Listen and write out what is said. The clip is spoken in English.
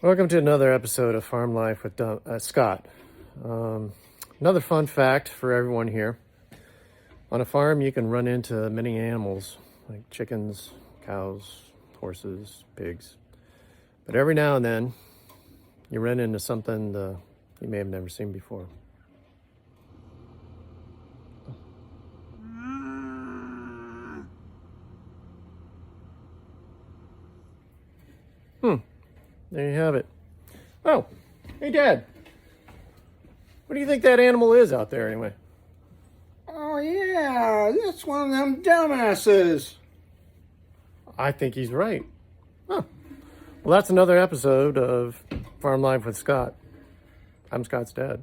Welcome to another episode of Farm Life with Scott. Another fun fact for everyone here. On a farm, you can run into many animals like chickens, cows, horses, pigs. But every now and then, you run into something you may have never seen before. There you have it. Oh, hey, Dad. What do you think that animal is out there anyway? Oh, yeah, that's one of them dumbasses. I think he's right. Huh. Well, that's another episode of Farm Life with Scott. I'm Scott's dad.